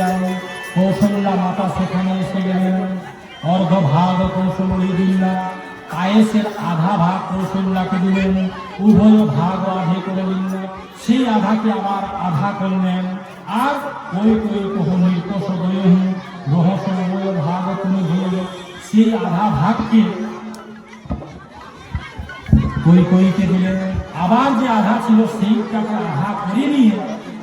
যায়। কৌশল্যা মাতা সেখানে এসে গেলেন। অর্ধভাগ কৌশলী দিল্লা, পায়েসের আধা ভাগ কৌশল্যাকে দিলেন, উভয় ভাগ আধে করে দিলেন। সেই আধাকে আবার আধা করলেন। আর ওই রহস্যময় ভাগ তুমি দিলেন। সেই আধা ভাগকে কৈকেয়ীকে দিলেন। আবার যে আধা ছিল সেইটাকে আধা করে নিয়ে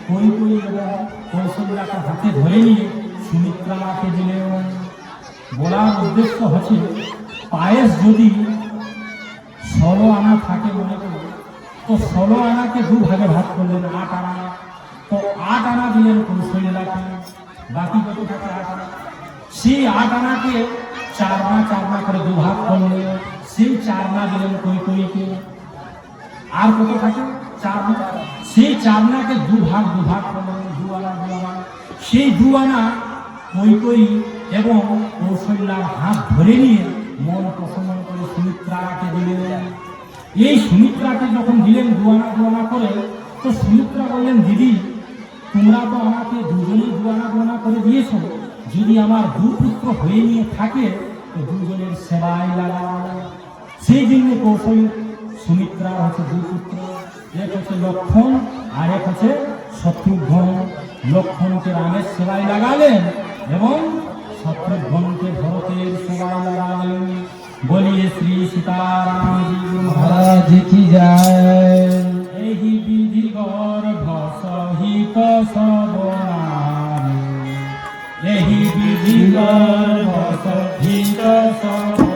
কৈকেয়ী এবং কৌশল্যাকে হাতে ধরে নিয়ে সুমিত্রাকে দিলেন। বলার উদ্দেশ্য হচ্ছে, পায়েস যদি 16 আনা থাকে মনে করো, তো 16 আনাকে দুভাগে ভাগ করলেন, 8 আনা। তো 8 আনা দিলেন কৌশল্যাকে, বাকি কত থাকে 8 আনা। সেই 8 আনাকে 4 না করে দুভাগ করলেন, সেই 4 না দিলেন কৈকেয়ীকে। আর কত থাকে 4 না, সেই 4 নাকে দুভাগ করলেন, 2 আনা। সেই 2 আনা কৈকেয়ী এবং কৌশল্যার হাত ধরে নিয়ে মন প্রসন্ন করে সুমিত্রাকে দিলেন। এই সুমিত্রাকে যখন দিলেন 2 আনা করে, তো সুমিত্রা বললেন, দিদি তোমরা তো আমাকে দুজনেই 2 আনা করে দিয়েছ, যদি আমার 2 পুত্র হয়ে নিয়ে থাকে তো দুজনের সেবায় লাগাও। সেই জন্য সুমিত্রা হচ্ছে 2 পুত্র, এক হচ্ছে লক্ষণ আর এক হচ্ছে শত্রুঘ্ন। লক্ষণকে রামের সেবায় লাগালেন এবং শত্রুঘ্নকে ভরতের সেবায় লাগালেন। বলিয়ে শ্রী সীতারাম মহারাজ কি যায়। এই বিধি গর্ভ সহিত সবনারী, এই বিধি গর্ভ সহিত সবনারী।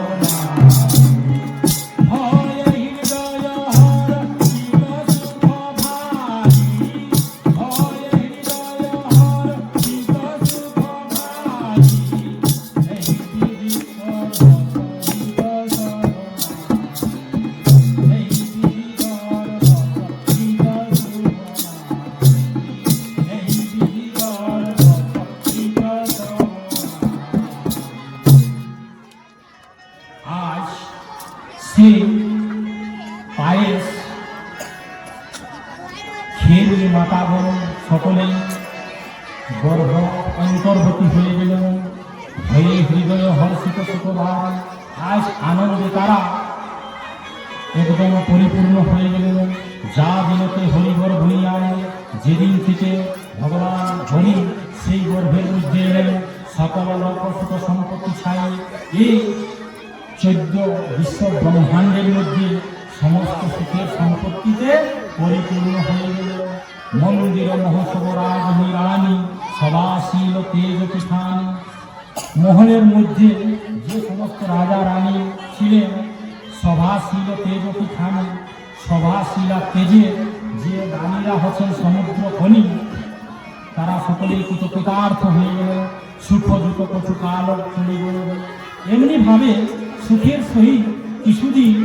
পায়েস খেয়ে নিয়ে মাতা বোন সকলেই গর্ভ অন্তর্বর্তী হয়ে গেলেন। হয়ে হৃদয় হর্ষিত সুখভাব, আজ আনন্দে তারা একদম পরিপূর্ণ হয়ে গেলেন। যা দিনতে হরিহর ভূমিয়ায়, যেদিন থেকে ভগবান হরি সেই গর্ভের মধ্যে এলেন, সকল লোকসুখ সম্পত্তি ছাই এই 14 বিশ্ব ব্রহ্মাণ্ডের মধ্যে সমস্ত সুখের সম্পত্তিতে পরিপূর্ণ হয়ে গেল। মন্দির মহোৎসব রাজনী রানী সবাশীল তেজ পিঠান। মহলের মধ্যে যে সমস্ত রাজা রানী ছিলেন, সভাশীল তেজ পিঠান, সভাশীলা তেজে যে রানীরা হচ্ছেন সমুদ্র খনি, তারা সকলেই কৃতকৃতার্থ হয়ে গেল। সুখ দুঃখ কচু কাল চলে গেল। এমনিভাবে সুখের সহিত কিছুদিন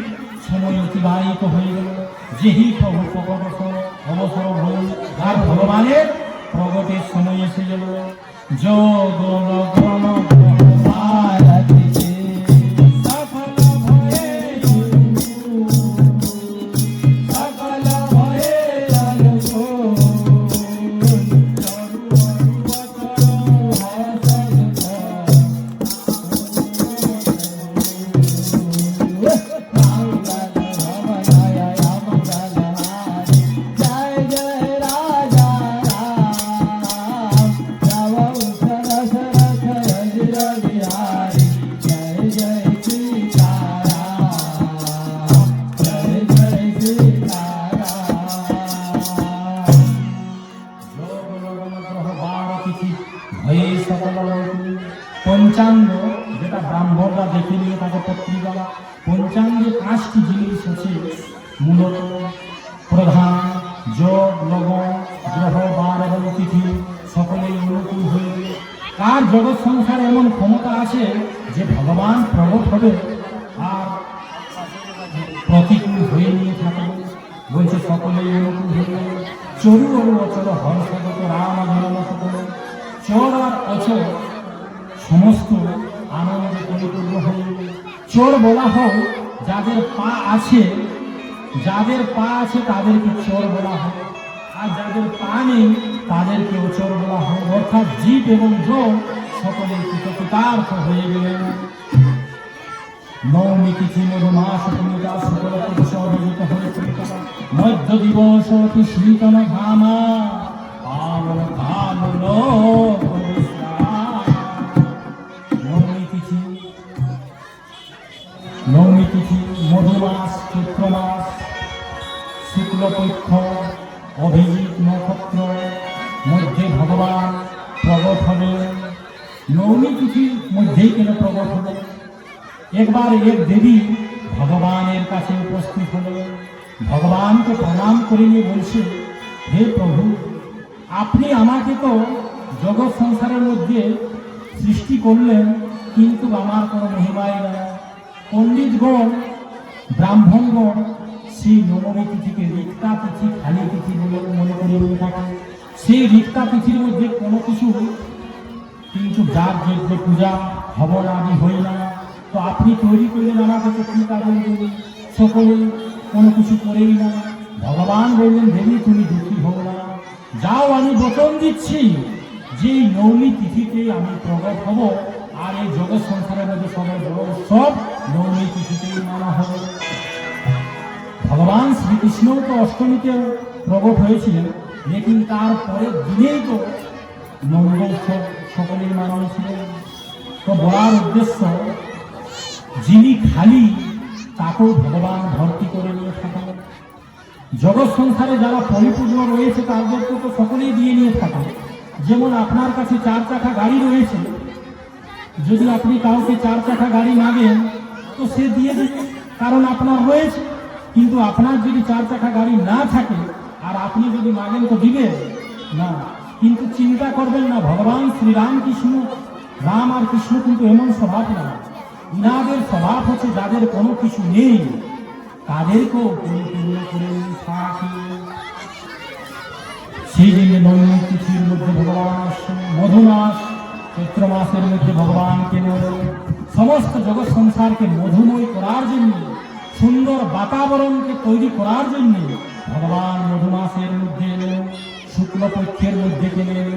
সময় অতিবাহিত হয়ে গেল। যেহি প্রভু প্রকট অবসর হল, আর ভগবানের প্রগটের সময় এসে গেল। যোগ পঞ্চাঙ্গ, যেটা ব্রাহ্মণরা দেখে নিয়ে তাকে পত্রিকা। পঞ্চাঙ্গে 5টি জিনিস আছে মূলত প্রধান: যোগ, লগন, গ্রহ, বার এবং তিথি সকলেই অনুকূল হয়ে গেলে। কার জগৎ সংসারে এমন ক্ষমতা আছে যে ভগবান প্রগট হবে আর প্রতিকূল হয়ে নিয়ে থাকে, বলছে সকলেই অনুকূল হয়ে গেল। চরু অরু অচল হর্ষগত রাম ধরম সকল, চর আর অচল সমস্ত আনন্দে পরিপূর্ণ হয়ে গেল। চোর বলা হয় যাদের পা আছে, তাদেরকে চোর বলা হয়। আর যাদের পা নেই তাদেরকে অচর বলা হয়, অর্থাৎ জীব এবং জড় সকলে কৃতকৃতার্থ হয়ে গেলেন। নবমী তিথি মধুমাস ভূমিকা সকল পুরুষ অভিজিত হয়েছে। মধ্য দিবস অতি শীতল ঘামা পাবন কামল নবমী তিথি মধুমাস চৈত্র মাস শুক্লপক্ষ অভিজিৎ নক্ষত্র মধ্যে ভগবান প্রগট হলেন। নবমী তিথির মধ্যেই কেন প্রগট হলেন? একবার এক দেবী ভগবানের কাছে উপস্থিত হলেন, ভগবানকে প্রণাম করে নিয়ে বলছে, হে প্রভু, আপনি আমাকে তো জগৎ সংসারের মধ্যে সৃষ্টি করলেন, কিন্তু আমার কোনো মহিমাই না। পণ্ডিতগণ ব্রাহ্মণগণ সেই নবমী তিথিকে রিক্তা তিথি, খালি তিথি বলে মনে করে নিয়ে থাকে। সেই রিক্তা তিথির মধ্যে কোনো কিছু কিন্তু যার যজ্ঞ পূজা হবন আদি হয় না। তো আপনি তৈরি করলেন আমাকে, তো কি কারণ দেবী সকলে কোনো কিছু করেই না। ভগবান বললেন, দেবী তুমি দুঃখী হও না, যাও আমি বচন দিচ্ছি যে এই নবমী তিথিতে আমি প্রগট হব, আর এই জগৎ সংসারের মধ্যে সবাই বড় উৎসব নবমী তিথিতেই মানা হবে। ভগবান শ্রীকৃষ্ণ তো অষ্টমীতে প্রগট হয়েছিলেন, লেকিন তার পরের দিনেই তো মঙ্গল সকলেই মানিয়েছিলেন। তো বলার উদ্দেশ্য, যিনি খালি তাকেও ভগবান ভর্তি করে নিয়ে থাকেন। জগৎ সংসারে যারা পরিপূর্ণ রয়েছে তাদেরকে তো সকলেই দিয়ে নিয়ে থাকেন। যেমন আপনার কাছে 4 চাকা গাড়ি রয়েছে, যদি আপনি কাউকে 4 চাকা গাড়ি মাগেন তো সে দিয়ে দেবে, কারণ আপনার রয়েছে। কিন্তু আপনার যদি 4 চাকা গাড়ি না থাকে আর আপনি যদি মাগেন তো দিবে না। কিন্তু চিন্তা করবেন না, ভগবান শ্রীরাম কৃষ্ণ, রাম আর কৃষ্ণ কিন্তু এমন স্বভাব না। ইনাদের স্বভাব হচ্ছে যাদের কোনো কিছু নেই তাদেরকেও পরিপূর্ণ করে থাকে। সেই জন্য নবমী তিথির মধ্যে ভগবান আসেন। মধুমাস চৈত্র মাসের মধ্যে ভগবান কেন সমস্ত জগৎ সংসারকে মধুময় করার জন্য, সুন্দর বাতাবরণকে তৈরি করার জন্য ভগবান মধুমাসের মধ্যে এলেন, শুক্লপক্ষের মধ্যে গেলেন।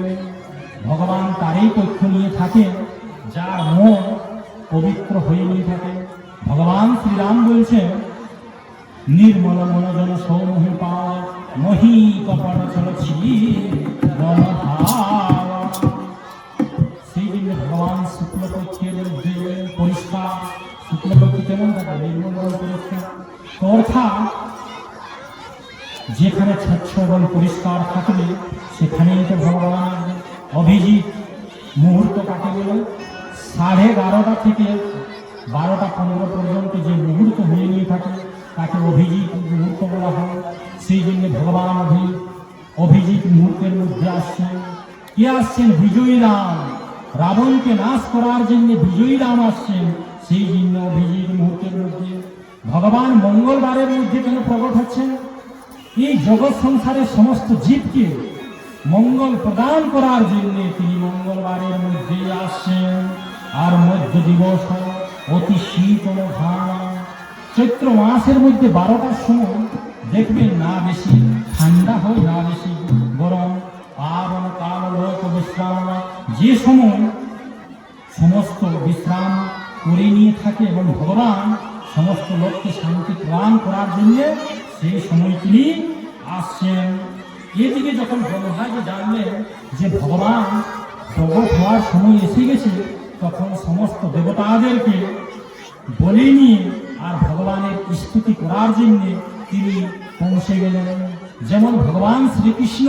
ভগবান তারই পক্ষ নিয়ে থাকেন যার মন পবিত্র হয়ে নিয়ে থাকে। ভগবান শ্রীরাম বলছেন, নির্মল মনোজন সৌমহি পাওয়া মহি কপট চলছি। সেই জন্য ভগবান শুক্লপক্ষের মধ্যে পরিষ্কার, শুক্লপক্ষ কেমন থাকে? নির্মল পরিষ্কার। অর্থাৎ যেখানে স্বচ্ছ এবং পরিষ্কার থাকবে সেখানেই তো ভগবান অভিজিৎ মুহূর্ত কাকে বলে 12:30 থেকে 12:15 পর্যন্ত যে মুহূর্ত হয়ে নিয়ে থাকে তাকে অভিজিৎ মুহূর্ত বলা হয়। সেই জন্য ভগবান অভিজিৎ মুহূর্তের মধ্যে আসছেন। কে আসছেন? বিজয়ী রাম। রাবণকে নাশ করার জন্য বিজয়ী রাম আসছেন। সেই জন্য অভিজিৎ মুহূর্তের মধ্যে ভগবান মঙ্গলবারের মধ্যে কেন প্রকট হচ্ছেন? এই জগৎ সংসারের সমস্ত জীবকে মঙ্গল প্রদান করার জন্য তিনি মঙ্গলবারের মধ্যে আসছেন। আর মধ্য দিবস অতি শীতল ঘাম। চৈত্র মাসের মধ্যে 12টার সময় দেখবেন না বেশি ঠান্ডা হয় না বেশি গরম। পাবন কাল লোক বিশ্রাম, যে সময় সমস্ত বিশ্রাম করে নিয়ে থাকে এবং ভগবান সমস্ত লোককে শান্তি প্রদান করার জন্য সেই সময় তিনি আসছেন। এদিকে যখন ব্রহ্মাজি জানলেন যে ভগবান প্রগট হওয়ার সময় এসে গেছে, তখন সমস্ত দেবতাদেরকে বলে নিয়ে আর ভগবানের স্তুতি করার জন্য তিনি পৌঁছে গেলেন। যেমন ভগবান শ্রীকৃষ্ণ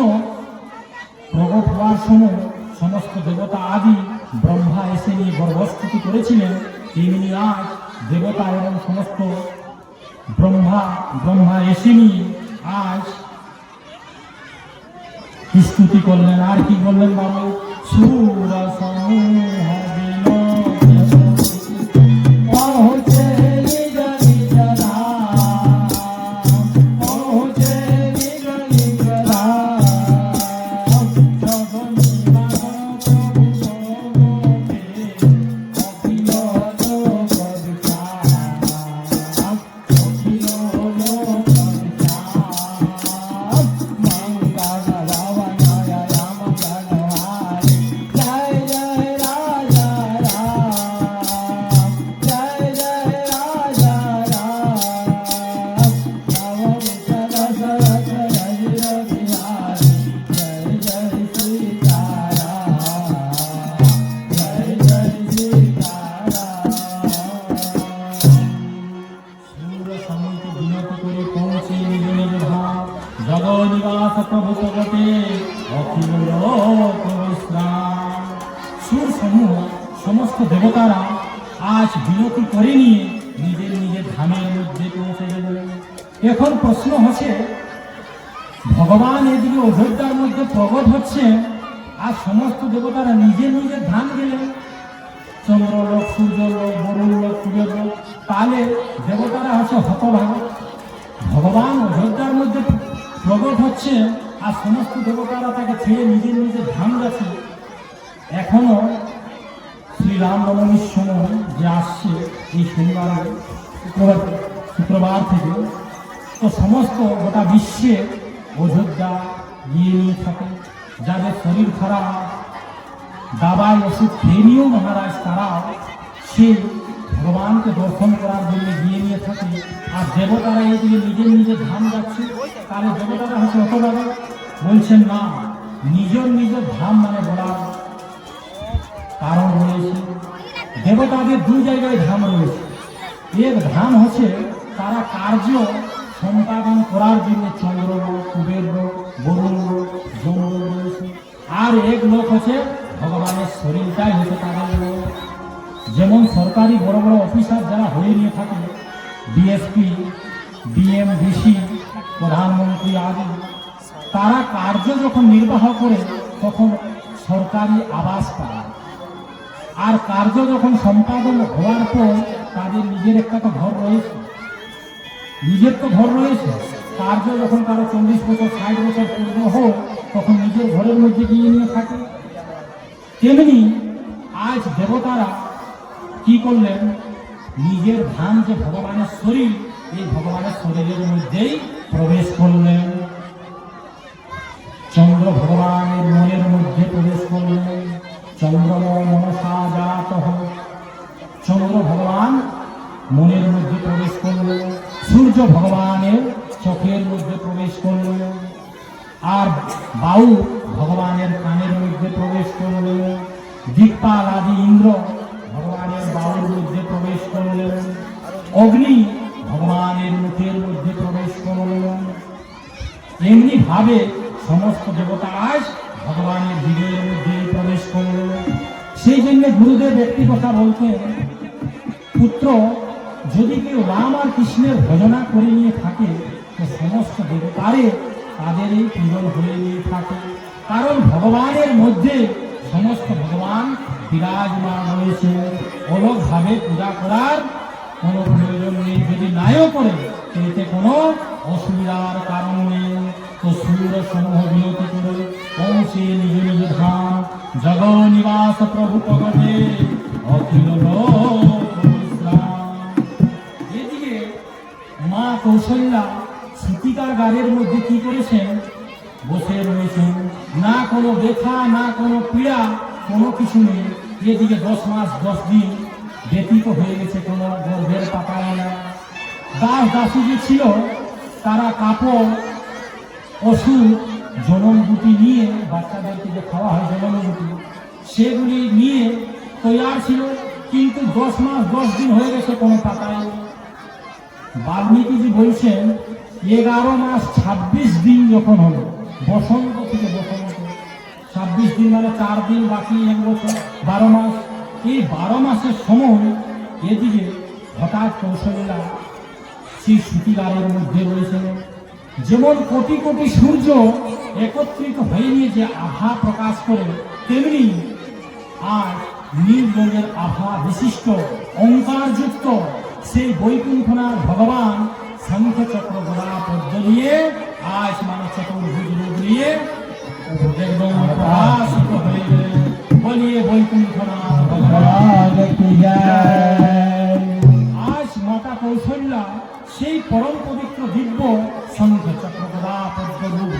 প্রগট হওয়ার সময় সমস্ত দেবতা আদি ব্রহ্মা এসে নিয়ে গর্ভস্তুতি করেছিলেন, তেমনি আজ দেবতা এবং সমস্ত ব্রহ্মা এসে নিয়ে আজ স্তুতি করলেন। আর কি বললেন বাবু? সুর সমূহ সমস্ত দেবতারা আজ বিরতি করে নিয়ে নিজের নিজের ধামের মধ্যে পৌঁছে গেলেন। এখন প্রশ্ন হচ্ছে, ভগবান এদিকে অযোধ্যার মধ্যে প্রগট হচ্ছে আর সমস্ত দেবতারা নিজের নিজের ধাম গেলেন, চন্দ্রলোক, সূর্যলোক, বরুণ লোক, সূর্য লোক, তাহলে দেবতারা হচ্ছে হতভাগা। ভগবান অযোধ্যার মধ্যে প্রগট হচ্ছে আর সমস্ত দেবতারা তাকে ছেড়ে নিজের নিজের ধাম গেছে। এখনো শ্রীরাম নবমীর সময় যে আসছে এই শনিবারে শুক্রবার থেকে, তো সমস্ত গোটা বিশ্বে অযোধ্যা গিয়ে নিয়ে থাকে। যাদের শরীর খারাপ, দাবাই ওষুধ খেয়ে নিয়েও মহারাজ তারা সেই ভগবানকে দর্শন করার জন্য গিয়ে নিয়ে থাকে। আর দেবতারা এদিকে নিজের নিজের ধাম যাচ্ছে, তাহলে দেবতারা হচ্ছে অতভাবে বলছেন না, নিজের নিজের ধাম মানে বলার কারণ রয়েছে। দেবতাদের দুই জায়গায় ধাম রয়েছে। এক ধাম হচ্ছে তারা কার্য সম্পাদন করার জন্য চন্দ্রলোক, কুবের লোক, বরুণ লোক, যম লোক রয়েছে। আর এক লোক হচ্ছে ভগবানের শরীরটাই হচ্ছে তাদের লোক। যেমন সরকারি বড় বড় অফিসার যারা হয়ে নিয়ে থাকে, ডিএসপি, ডিএম, ডিসি, প্রধানমন্ত্রী আদি, তারা কার্য যখন নির্বাহ করে তখন সরকারি আবাস পায়। আর কার্য যখন সম্পাদন হওয়ার পর তাদের নিজের একটা তো ঘর রয়েছে, নিজের তো ঘর রয়েছে। কার্য যখন কারো 40 বছর 60 বছর পূর্ণ হোক তখন নিজের ঘরের মধ্যে গিয়ে নিয়ে থাকে। তেমনি আজ দেবতারা কি করলেন, নিজের ধাম যে ভগবানের শরীর, এই ভগবানের শরীরের মধ্যেই প্রবেশ করলেন। চন্দ্র ভগবানের মনের মধ্যে প্রবেশ করলেন। চন্দ্রময় মনসা জাত, চন্দ্র ভগবান মনের মধ্যে প্রবেশ করলেন। সূর্য ভগবানের চোখের মধ্যে প্রবেশ করলেন। আর বায়ু ভগবানের কানের মধ্যে প্রবেশ করলেন। দিকপাল আদি ইন্দ্র ভগবানের বায়ুর মধ্যে প্রবেশ করলেন। অগ্নি ভগবানের মুখের মধ্যে প্রবেশ করলেন। এমনি ভাবে সমস্ত দেবতা আজ ভগবানের হৃদয়ের মধ্যে প্রবেশ করলেন। সেই জন্য গুরুদেব একটি কথা বলতেন, পুত্র যদি কেউ রাম আর কৃষ্ণের ভজনা করে নিয়ে থাকে তো সমস্ত দেবতারে তাদের এই পূজন হয়ে নিয়ে থাকে। কারণ ভগবানের মধ্যে সমস্ত ভগবান বিরাজমান রয়েছে। অলগভাবে পূজা করার কোনো প্রয়োজন নেই। যদি নাও করে এতে কোনো অসুবিধার কারণ নেই। তো সুর সমূহ বিরতি করে পৌঁছে নিজ নিজ ধাম, জগৎ নিবাস প্রভু প্রগটে অখিল লোক ইসলাম। এদিকে মা কৌশল্যা সীতিকার গাড়ির মধ্যে কি করেছেন, বসে রয়েছেন। না কোনো ব্যথা, না কোনো পীড়া, কোনো কিছু নেই। এদিকে 10 মাস 10 দিন ব্যতীত হয়ে গেছে, কোনো গর্ভের পাতায় না। দাস দাসী যে ছিল তারা কাপড়, ওষুধ, জনমগুটি নিয়ে, বাচ্চাদেরকে যে খাওয়া হয় জনমগুটি, সেগুলি নিয়ে তৈয়ার ছিল। কিন্তু 10 মাস 10 দিন হয়ে গেছে, কোনো পাতায়। বাল্মীকিজি বলছেন 11 মাস 26 দিন যখন হলো, বসন্ত থেকে বসন্ত, 26 দিন মানে 4 দিন বাকি 1 বছর, 12 মাস। এই 12 মাসের সময় এদিকে হঠাৎ কৌশল্যা সেই সূতিকারের মধ্যে রয়েছিল। যেমন কোটি কোটি সূর্য একত্রিত হয়ে নিয়ে যে আভা প্রকাশ করে, তেমনি আর নীল রঙের আভা বিশিষ্ট ওঙ্কারযুক্ত সেই বৈকুণ্ঠনাথ ভগবান শঙ্খ চক্র গদা পদ্ম নিয়ে আজ মানে চতুর্ভুজ রূপ নিয়ে একদম প্রকাশিত হয়ে গেলেন। বলিয়ে বৈকুণ্ঠনাথ ভগবান। আজ মাতা কৌশল্যা সেই পরম পবিত্র দিব্য শঙ্খ চক্র গদা পদ্ম রূপ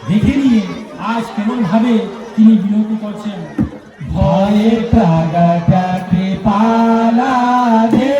দেখে নিয়ে আজ কেমন ভাবে তিনি বিনতি করছেন, ভয়ে প্রগট কৃপালা দে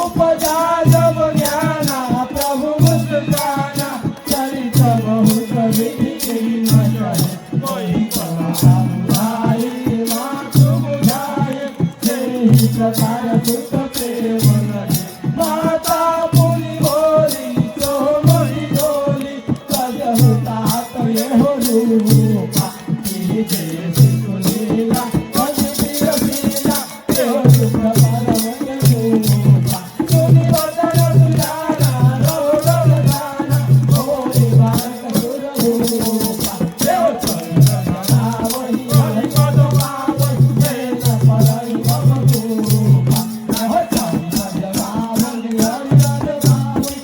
उपजा जब ज्ञाना प्रभु मुस्काना चरित बहुत विधि न चले कोई कला बुझाए मातु बुझाए से ही प्रकार सुख प्रेम रहे माता मुनि बोली तो मोहि बोली कजहु तात ये हो रूपा ये जय सुनीला पद पीर पीला ये हो सुप्रभात रूपा सुनि वदन सुजाना रोडल गाना होरी बालक सुर रूपा ये हो चंद्रमा वही हरि पद पावई ये न पड़ई भव रूपा ये हो चंद्रमा वही हरि पद पावई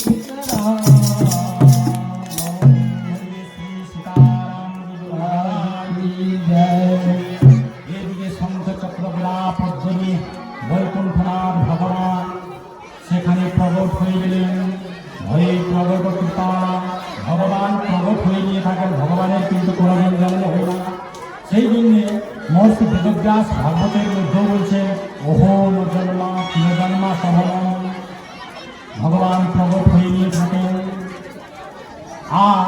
सीताराम এদিকে শঙ্খ চক্র বিলাপ ধ্বনি বৈকুণ্ঠনাথ ভগবান সেখানে প্রগট হয়ে গেলেন। ভয়ে প্রগট কৃপা ভগবান প্রগট হয়ে নিয়ে থাকেন, ভগবানের কিন্তু কোনোদিন জন্ম হয় না। সেই জন্যে মহর্ষি বেদব্যাস ভাগবতের মধ্যেও বলছেন ওহো ন জন্মা ন জন্মা সভবম, ভগবান প্রগট হয়ে নিয়ে থাকেন। আর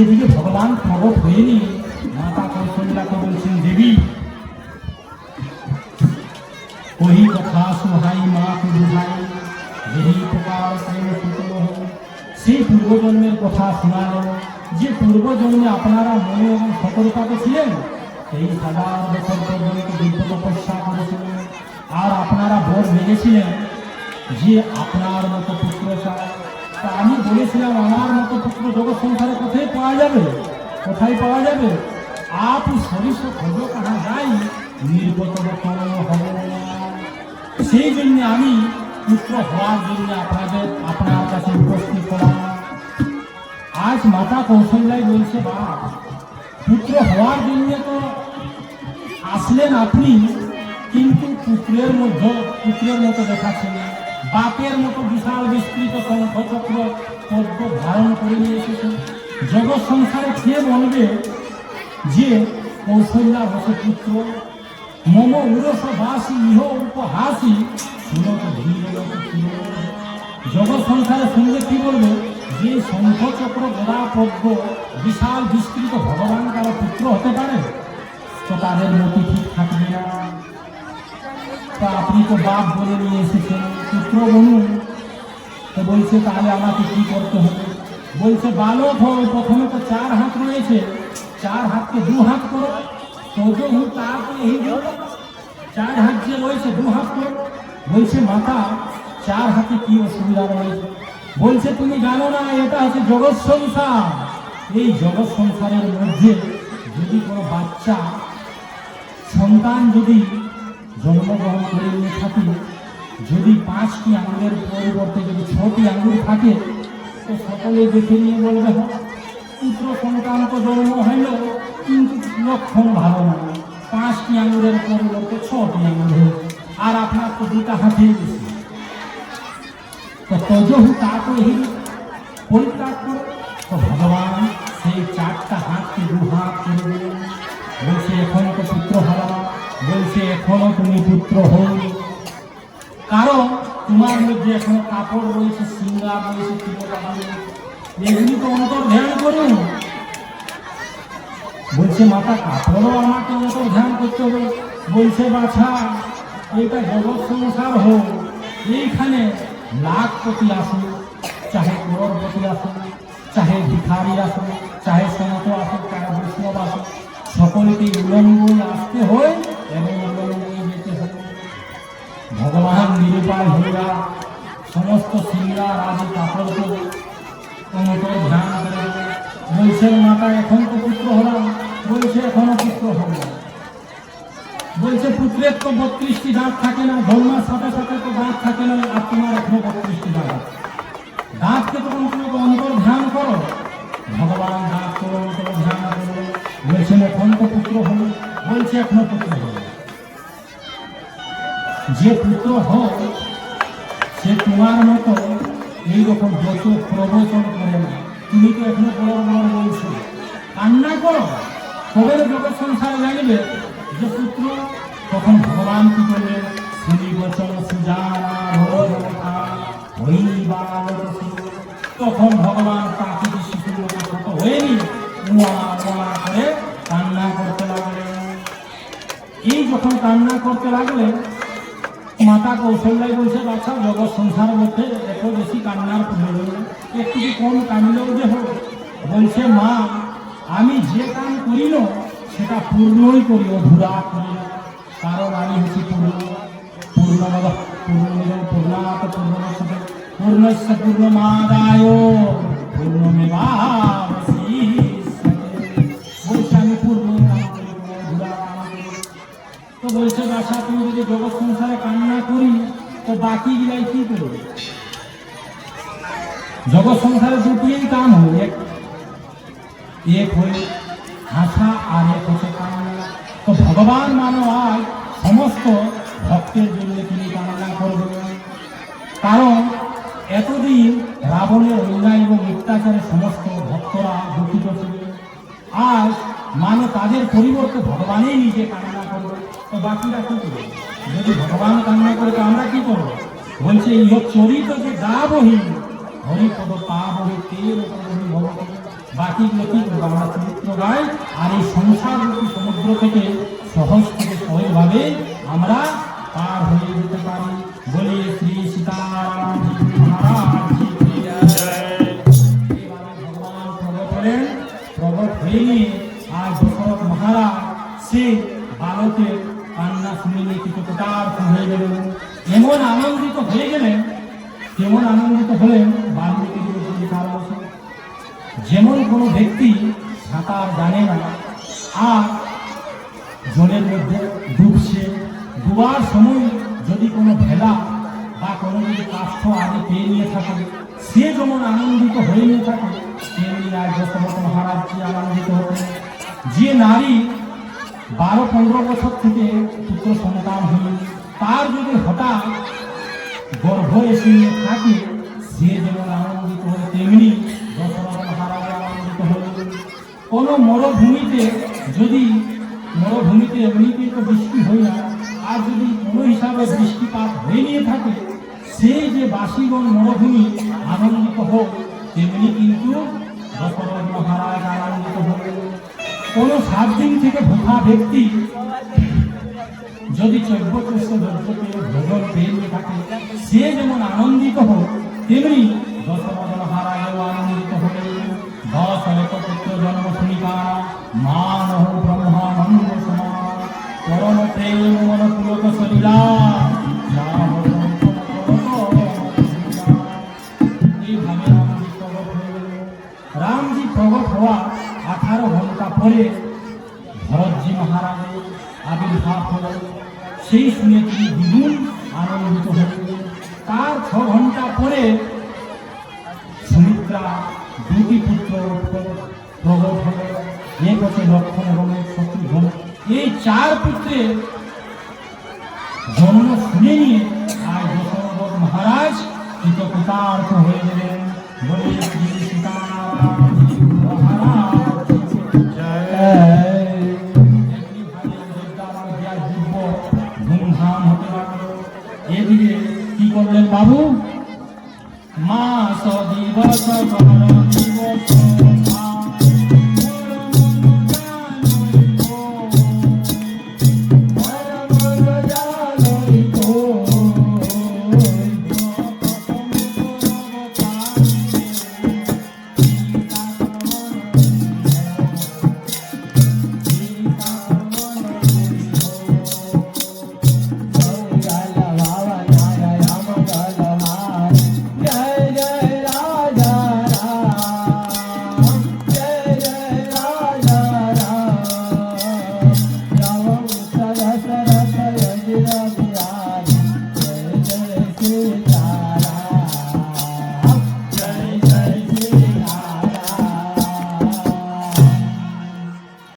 এদিকে ভগবান প্রগট হয়ে নিয়ে মাতা কৌশল্যাকে বলছেন দেবী ওই কথা সুহাই মা বুঝাই যেই প্রকার প্রেম সুতল সেই পূর্বজন্মের কথা শোনালেন, যে পূর্বজন্মে আপনারা মনে এবং সতর্কতা ছিলেন, এই 1000 বছর পর্যন্ত দিব্য তপস্যা করেছিলেন, আর আপনারা ভোর ভেঙেছিলেন যে আপনার মতো পুত্র চায়। তা আমি বলেছিলাম আমার মতো পুত্র জগৎ সংসারে কোথায় পাওয়া যাবে, কোথায় পাওয়া যাবে? আপ সরিষ খোঁজো কাহা যাই নির্গত হবে না। সেই জন্য আমি পুত্র হওয়ার জন্য আপনার কাছে উপস্থিত হলাম। আজ মাতা কৌশল্যাই বলছে বাপ পুত্র হওয়ার জন্য তো আসলেন আপনি, কিন্তু পুত্রের মতো দেখাচ্ছেন না, বাপের মতো বিশাল বিস্তৃত শঙ্খচক্র পদ্ম ধারণ করে নিয়ে এসেছেন। জগৎ সংসারে খেয়ে বলবে যে কৌশল্যা বসে পুত্র মম উরস বাসী ইহ উপহাসী শুনত ধীর জগৎ সংসারে শুনলে কি বলবে যে শঙ্খচক্র গদা পদ্ম বিশাল বিস্তৃত ভগবান কারো পুত্র হতে পারে? তো তাদের মতি ঠিক থাকবে না। তা আপনি তো বাপ বলে নিয়ে এসেছেন, পুত্র বলুন। তো বলছে তাহলে আমাকে কি করতে হবে? বলছে বালক হয় প্রথমে তো 4 হাত রয়েছে, 4 হাতকে 2 হাত করো, তজহু তাকে এই 4 হাত যে রয়েছে 2 হাত করো। বলছে মাতা 4 হাতে কি অসুবিধা রয়েছে? বলছে তুমি জানো না এটা হচ্ছে জগৎ সংসার, এই জগৎ সংসারের মধ্যে যদি কোনো বাচ্চা সন্তান যদি জন্মগ্রহণ করে নিয়ে থাকে, যদি 5টি আঙুলের পরিবর্তে যদি 6টি আঙুল থাকে, তো সকলে দেখে নিয়ে বলবে পুত্র সন্তান তো জন্ম হইল কিন্তু লক্ষণ ভালো না, 5টি আঙুলের পরিবর্তে 6টি আঙুল হল, আর আপনার তো 2টা হাতেই বেশি। তো তজহু তাকে এই পরিত্যাগ করো। তো ভগবান সেই 4টা হাতকে 2 হাত করে দিলেন। বলছে এখন তো পুত্র হওয়া, বলছে এখনো তুমি পুত্র হও, কারণ তোমার মধ্যে এখনো কাপড় রয়েছে, সিঙ্গার রয়েছে, এগুলি তো অন্তর ধ্যান করুন। বলছে মাতা কাপড়ও আমাকে অন্তর ধ্যান করতে হবে। বলছে বাছা এটা জগৎ সংসার হোক, এইখানে লাখপতি আসুন, চাহে করোড়পতি আসুন, চাহে ভিখারি আসুন, চাহে সনত আসুন, চাহে বৈষ্ণব আসুন, সকলকে উলঙ্গই আসতে হয় এবং উলঙ্গই যেতে হবে। ভগবান নিরুপায় হইয়া সমস্ত সিঙ্গার আদি কাপড়কে অন্তর ধ্যান করে বলছেন মাতা এখন তো পুত্র হলাম, বলছে এখনো পুত্র হবে। বলছে পুত্রের তো 32টি দাঁত থাকে না, জন্মার সাথে সাথে তো দাঁত থাকে না, আর তোমার এখনো 32টি দাঁত, দাঁতকে তখন তুমি অন্তর ধ্যান করো। ভগবান দাঁত করো, অন্তর ধ্যান করো। বলছেন এখন তো পুত্র হবে, বলছে এখনো পুত্র হবে। যে পুত্র হয় সে তোমার মতো এইরকম যত প্রবচন করে না, তুমি তো এখনো বড় বড় বলছো, কান্নাই তবে জগৎ সংসারে লাগবে যে পুত্র, তখন ভগবান কি করলেন? শ্রী বচন সুজানা তখন ভগবান প্রাকৃতিক শিশুর মতো ছোট হয়ে নিয়ে করে কান্না করতে লাগলেন। এই যখন কান্না করতে লাগলেন, মাতা কৌশল্যায় বলছে, বাচ্চা জগৎ সংসারের মধ্যে এত বেশি কান্নার প্রয়োজন, একটু কি কম কান্দিলেও যে হোক। বলছে, মা আমি যে কাম করিল সেটা পূর্ণই করি, অধুরা করি না। কারণ আমি হচ্ছি পূর্ণস্য পূর্ণমাদায় পূর্ণমেবাবশিষ্যতে। বলছে আমি পূর্ণ কাম করি, অধুরা কাম করি। তো বলছে, বাসা তুমি যদি জগৎ সংসারে কান্না করি তো বাকি গিলাই কি করবে? জগৎ সংসারে দুটিই কাম হয়, এক হয়ে হাসা আর এক হচ্ছে কান্না। তো ভগবান মানব সমস্ত ভক্তের জন্য তিনি কান্না করবেন। কারণ এতদিন রাবণের অন্যায় এবং অত্যাচারে সমস্ত ভক্তরা দুঃখিত ছিল। আজ মানে তাদের পরিবর্তে ভগবানই নিজে কান্না করবে। তো বাকিরা কি করবে? যদি ভগবান কান্না করে তো আমরা কি করবো? বলছে, ইহ চরিত যে গাবহীন হরিপদ পাবহি তের ভগবতী। বাকিগুলো কি করবো? আমরা চরিত্র গাই, আর এই সংসার রূপী সমুদ্র থেকে সহজ থেকে সহজভাবে আমরা পার হয়ে যেতে পারি। বলি শ্রী সীতারাম মহারাজ কি জয়। এইভাবে ভগবান প্রগট হলেন। প্রগট হয়ে নিয়ে আজ দশরথ মহারাজ সে বালকের কান্না শুনে নিয়ে কিছু কৃতার্থ হয়ে গেলেন। এমন আনন্দিত হয়ে গেলেন, কেমন আনন্দিত হলেন বাল্মীকি কারণ আছে। যেমন কোনো ব্যক্তি সাঁতার জানে না আর জলের মধ্যে ডুবছে, ডুবার সময় যদি কোনো ভেলা বা কোনো যদি কাষ্ঠ আদি পেয়ে নিয়ে থাকে, সে যেমন আনন্দিত হয়ে নিয়ে থাকে, তেমনি আজ দশরথ মহারাজ কি আনন্দিত হতেন। যে নারী 12-15 বছর থেকে পুত্র সন্তান হল, তার যদি হঠাৎ গর্ভ এসে নিয়ে থাকে, সে যেমন আনন্দিত হয়, তেমনি দশরথ মহারাজ আনন্দিত হলেন। কোনো মরুভূমিতে এমনিতেই তো বৃষ্টি হয় না, আর যদি কোনো হিসাবে বৃষ্টিপাত হয়ে নিয়ে থাকে, সেই যে বাসীগণ মরুভূমি আনন্দিত হোক, তেমনি কিন্তু দশরথ মহারাজ আনন্দিত হলেন। কোনো 7 দিন থেকে ভোকা ব্যক্তি যদি 14 ভোজন পেয়ে নিয়ে থাকে, সে যেমন আনন্দিত হোক, তেমনি দশরথ মহারাজও আনন্দিত হলেন। 10 পুত্র জন্ম শুনিকা মানহ ব্রহ্মানন্দ সমান পরম প্রেম মন পুলক শরীরা। এইভাবে রামজি প্রগট হয়ে গেল। রামজি প্রগট হওয়া 18 ঘন্টা পরে ভরতজি মহারাজের আবির্ভাব হল। সেই শুনে তিনি দ্বিগুণ আনন্দিত হলেন। তার 6 ঘন্টা পরে সুমিত্রা 2টি পুত্র প্রগট হল। এক হচ্ছে লক্ষণ এবং এক শত্রুঘ্ন। এই 4 পুত্রের জন্ম শুনে নিয়ে আজ দশরথ মহারাজ কৃতকৃতার্থ হয়ে গেলেন। বলে শ্রী সীতারাম মহারাজ ধুমধাম হতে লাগল। এদিকে কি করলেন বাবু? মাস দিবস দিবস Jai